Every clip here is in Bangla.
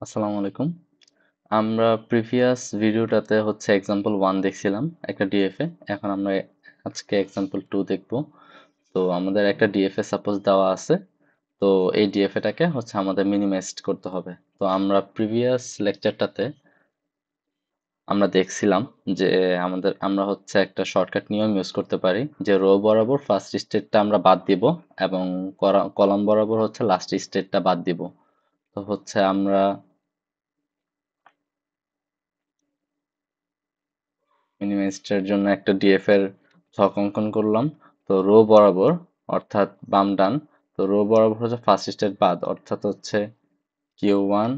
আসসালামু আলাইকুম। আমরা প্রিভিয়াস ভিডিওটাতে হচ্ছে এক্সাম্পল 1 দেখছিলাম একটা ডিএফএ। এখন আমরা আজকে এক্সাম্পল 2 দেখব। তো আমাদের একটা ডিএফএ সাপোজ দেওয়া আছে। তো এই ডিএফএটাকে হচ্ছে আমাদের মিনিমাইজড করতে হবে। তো আমরা প্রিভিয়াস লেকচারটাতে আমরা দেখছিলাম যে আমরা হচ্ছে একটা শর্টকাট নিয়ম ইউজ করতে পারি যে রো বরাবর ফার্স্ট স্টেটটা আমরা বাদ দিব এবং কলাম বরাবর হচ্ছে লাস্ট স্টেটটা বাদ দিব। তো হচ্ছে আমরা মিনিমাইজডের জন্য একটা ডিএফ এর ছক অঙ্কন করলাম। তো রো বরাবর অর্থাৎ বাম ডান, তো রো বরাবর হচ্ছে ফার্স্ট স্টেট বাদ অর্থাৎ হচ্ছে Q1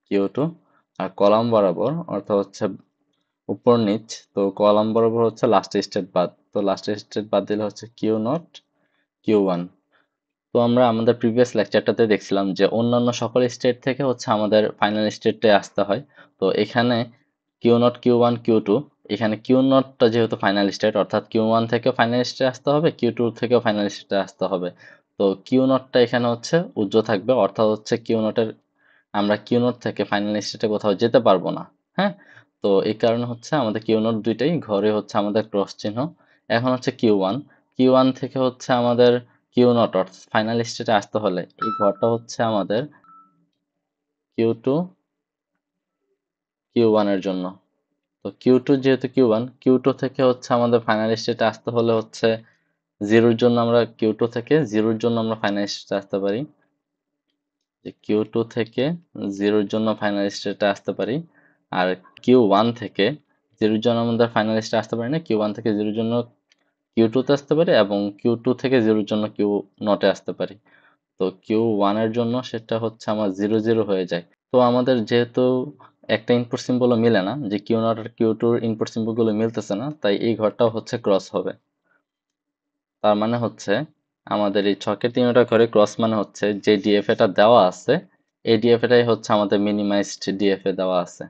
Q2, আর কলাম বরাবর অর্থাৎ হচ্ছে উপর নিচ, তো কলাম বরাবর হচ্ছে লাস্ট স্টেট বাদ, তো লাস্ট স্টেট বাদ দিলে হচ্ছে Q0 Q1। তো আমরা আমাদের প্রিভিয়াস লেকচারটাতে দেখছিলাম যে অন্যান্য সকল স্টেট থেকে হচ্ছে আমাদের ফাইনাল স্টেটে আসতে হয়। তো এখানে Q0 Q1 Q2, এখানে Q0টা যেহেতু ফাইনাল স্টেট অর্থাৎ Q1 থেকেও ফাইনাল স্টেটে আসতে হবে, Q2 থেকেও ফাইনাল স্টেটে আসতে হবে। তো Q0টা এখানে হচ্ছে উজ্জ্বল থাকবে অর্থাৎ হচ্ছে Q0 আমরা Q0 থেকে ফাইনাল স্টেটে কোথাও যেতে পারবো না। হ্যাঁ, তো এই কারণে হচ্ছে আমাদের Q0 দুইটাই ঘরে হচ্ছে আমাদের ক্রস চিহ্ন। এখন হচ্ছে Q1 থেকে হচ্ছে আমাদের Q0 অর্থাৎ ফাইনাল স্টেটে আসতে হলে এই ঘরটা হচ্ছে আমাদের Q2 Q1 এর জন্য। তো Q2 যেহেতু Q2 থেকে হচ্ছে আমাদের ফাইনাল স্টেটে আসতে হলে হচ্ছে জিরোর জন্য আমরা Q2 থেকে জিরোর জন্য আমরা ফাইনাল স্টেটে আসতে পারি, যে Q2 থেকে জিরোর জন্য ফাইনাল স্টেটে আসতে পারি। আর Q1 থেকে জিরোর জন্য আমাদের ফাইনাল স্টেটে আসতে পারি না, Q1 থেকে জিরোর জন্য Q2 তে আসতে পারি এবং Q2 থেকে জিরোর জন্য Q0 এ আসতে পারি। তো Q1 এর জন্য সেটা হচ্ছে আমার 0 0 হয়ে যায়। তো আমাদের যেহেতু একটা ইনপুট সিম্বলও মিলে না, যে Q0 আর Q2 এর ইনপুট সিম্বলগুলো মিলতেছে না, তাই এই ঘরটাও হচ্ছে ক্রস হবে। তার মানে হচ্ছে আমাদের এই ছকের তিনটা ঘরে ক্রস মানে হচ্ছে যে ডিএফএটা দেওয়া আছে এই ডিএফএটাই হচ্ছে আমাদের মিনিমাইজড ডিএফএ দেওয়া আছে।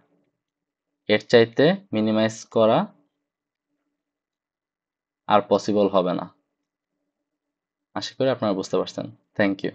এর চাইতে মিনিমাইজ করা আর পসিবল হবে না। আশা করি আপনারা বুঝতে পারছেন। Thank you.